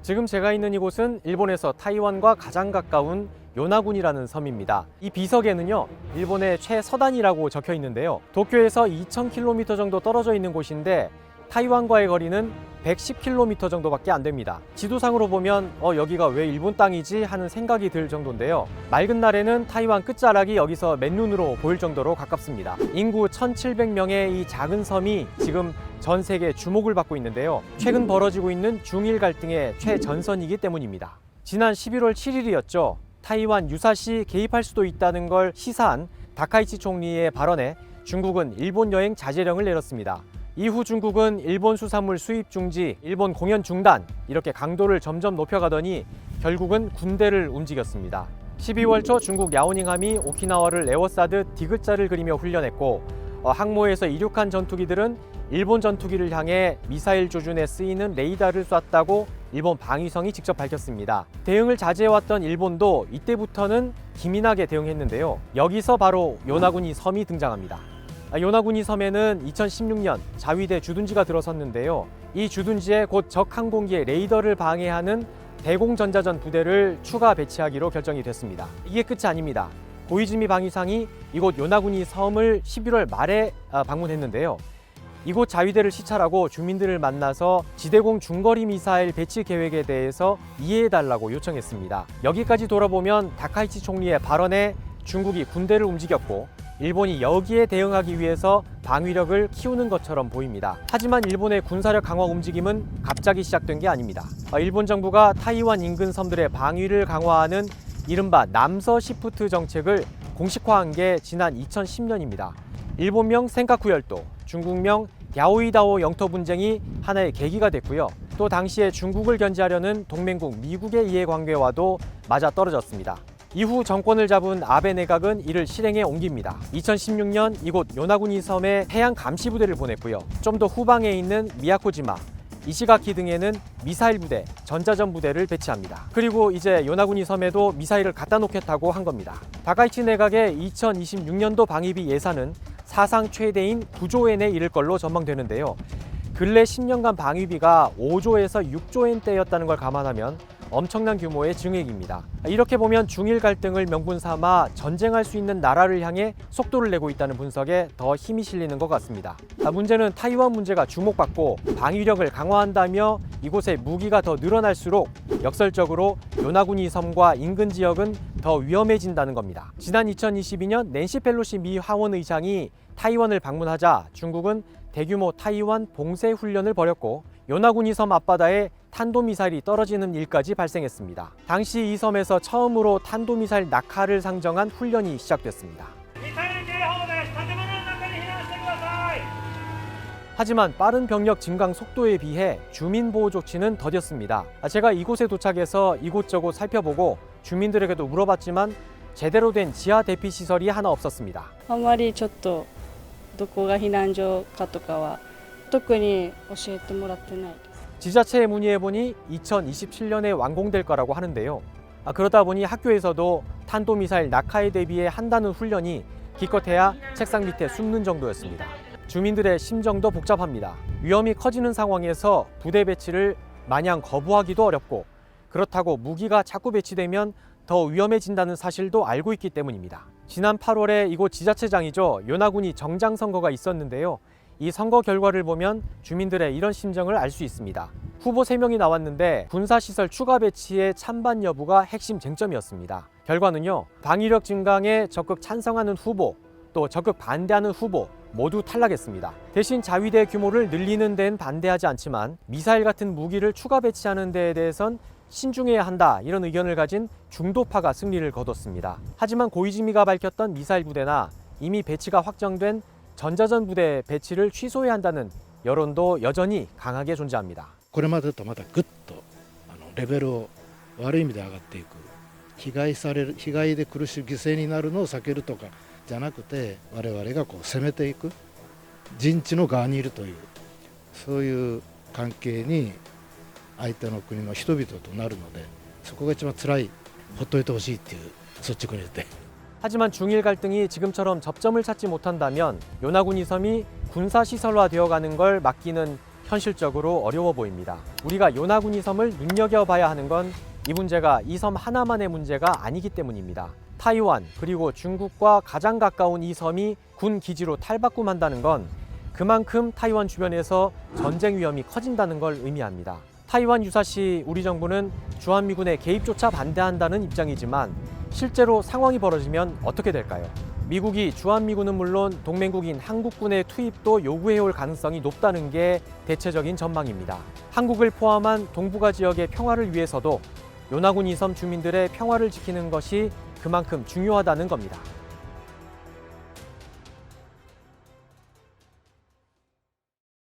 지금 제가 있는 이곳은 일본에서 타이완과 가장 가까운 요나군이라는 섬입니다. 이 비석에는요, 일본의 최서단이라고 적혀 있는데요. 도쿄에서 2000km 정도 떨어져 있는 곳인데 타이완과의 거리는 110km 정도밖에 안 됩니다. 지도상으로 보면 여기가 왜 일본 땅이지 하는 생각이 들 정도인데요. 맑은 날에는 타이완 끝자락이 여기서 맨눈으로 보일 정도로 가깝습니다. 인구 1700명의 이 작은 섬이 지금 전 세계 주목을 받고 있는데요. 최근 벌어지고 있는 중일 갈등의 최전선이기 때문입니다. 지난 11월 7일이었죠. 타이완 유사시 개입할 수도 있다는 걸 시사한 다카이치 총리의 발언에 중국은 일본 여행 자제령을 내렸습니다. 이후 중국은 일본 수산물 수입 중지, 일본 공연 중단 이렇게 강도를 점점 높여가더니 결국은 군대를 움직였습니다. 12월 초 중국 야오닝함이 오키나와를 에워싸듯 디귿자를 그리며 훈련했고 항모에서 이륙한 전투기들은 일본 전투기를 향해 미사일 조준에 쓰이는 레이더를 쐈다고 일본 방위성이 직접 밝혔습니다. 대응을 자제해왔던 일본도 이때부터는 기민하게 대응했는데요. 여기서 바로 요나구니 섬이 등장합니다. 요나구니 섬에는 2016년 자위대 주둔지가 들어섰는데요. 이 주둔지에 곧 적 항공기의 레이더를 방해하는 대공전자전 부대를 추가 배치하기로 결정이 됐습니다. 이게 끝이 아닙니다. 고이즈미 방위상이 이곳 요나구니 섬을 11월 말에 방문했는데요. 이곳 자위대를 시찰하고 주민들을 만나서 지대공 중거리 미사일 배치 계획에 대해서 이해해달라고 요청했습니다. 여기까지 돌아보면 다카이치 총리의 발언에 중국이 군대를 움직였고 일본이 여기에 대응하기 위해서 방위력을 키우는 것처럼 보입니다. 하지만 일본의 군사력 강화 움직임은 갑자기 시작된 게 아닙니다. 일본 정부가 타이완 인근 섬들의 방위를 강화하는 이른바 남서 시프트 정책을 공식화한 게 지난 2010년입니다. 일본명 센카쿠 열도, 중국명 야오이다오 영토 분쟁이 하나의 계기가 됐고요. 또 당시에 중국을 견제하려는 동맹국 미국의 이해관계와도 맞아떨어졌습니다. 이후 정권을 잡은 아베 내각은 이를 실행에 옮깁니다. 2016년 이곳 요나구니 섬에 해양 감시 부대를 보냈고요. 좀 더 후방에 있는 미야코지마, 이시가키 등에는 미사일 부대, 전자전 부대를 배치합니다. 그리고 이제 요나구니 섬에도 미사일을 갖다 놓겠다고 한 겁니다. 다카이치 내각의 2026년도 방위비 예산은 사상 최대인 9조엔에 이를 걸로 전망되는데요. 근래 10년간 방위비가 5조에서 6조엔대였다는 걸 감안하면 엄청난 규모의 증액입니다. 이렇게 보면 중일 갈등을 명분 삼아 전쟁할 수 있는 나라를 향해 속도를 내고 있다는 분석에 더 힘이 실리는 것 같습니다. 문제는 타이완 문제가 주목받고 방위력을 강화한다며 이곳에 무기가 더 늘어날수록 역설적으로 요나구니 섬과 인근 지역은 더 위험해진다는 겁니다. 지난 2022년 낸시 펠로시 미 하원 의장이 타이완을 방문하자 중국은 대규모 타이완 봉쇄 훈련을 벌였고 요나구니 섬 앞바다에 탄도미사일이 떨어지는 일까지 발생했습니다. 당시 이 섬에서 처음으로 탄도미사일 낙하를 상정한 훈련이 시작됐습니다. 하지만 빠른 병력 증강 속도에 비해 주민 보호 조치는 더뎠습니다. 제가 이곳에 도착해서 이곳저곳 살펴보고 주민들에게도 물어봤지만 제대로 된 지하 대피 시설이 하나 없었습니다. あまりちょっとどこが避難所かとかは特に教えてもらってないです。 지자체에 문의해보니 2027년에 완공될 거라고 하는데요. 그러다 보니 학교에서도 탄도미사일 낙하에 대비해 한다는 훈련이 기껏해야 책상 밑에 숨는 정도였습니다. 주민들의 심정도 복잡합니다. 위험이 커지는 상황에서 부대 배치를 마냥 거부하기도 어렵고 그렇다고 무기가 자꾸 배치되면 더 위험해진다는 사실도 알고 있기 때문입니다. 지난 8월에 이곳 지자체장이죠. 요나구니 정장 선거가 있었는데요. 이 선거 결과를 보면 주민들의 이런 심정을 알 수 있습니다. 후보 3명이 나왔는데 군사시설 추가 배치의 찬반 여부가 핵심 쟁점이었습니다. 결과는요. 방위력 증강에 적극 찬성하는 후보, 또 적극 반대하는 후보 모두 탈락했습니다. 대신 자위대 규모를 늘리는 데는 반대하지 않지만 미사일 같은 무기를 추가 배치하는 데에 대해선 신중해야 한다 이런 의견을 가진 중도파가 승리를 거뒀습니다. 하지만 고이즈미가 밝혔던 미사일 부대나 이미 배치가 확정된 전자전 부대 배치를 취소해야 한다는 여론도 여전히 강하게 존재합니다. これまでとまたぐっとレベルを悪い意味で上がっていく、被害で苦しい犠牲になるのを避けるとかじゃなくて、我々が攻めていく、陣地の側にいるというそういう関係に相手の国の人々となるので、そこが一番辛い、ほっといてほしいっていう率直に言って。 하지만 중일 갈등이 지금처럼 접점을 찾지 못한다면 요나구니 섬이 군사시설화 되어가는 걸 막기는 현실적으로 어려워 보입니다. 우리가 요나구니 섬을 눈여겨봐야 하는 건 이 문제가 이 섬 하나만의 문제가 아니기 때문입니다. 타이완 그리고 중국과 가장 가까운 이 섬이 군 기지로 탈바꿈한다는 건 그만큼 타이완 주변에서 전쟁 위험이 커진다는 걸 의미합니다. 타이완 유사시 우리 정부는 주한미군의 개입조차 반대한다는 입장이지만 실제로 상황이 벌어지면 어떻게 될까요? 미국이 주한미군은 물론 동맹국인 한국군의 투입도 요구해올 가능성이 높다는 게 대체적인 전망입니다. 한국을 포함한 동북아 지역의 평화를 위해서도 요나구니 섬 주민들의 평화를 지키는 것이 그만큼 중요하다는 겁니다.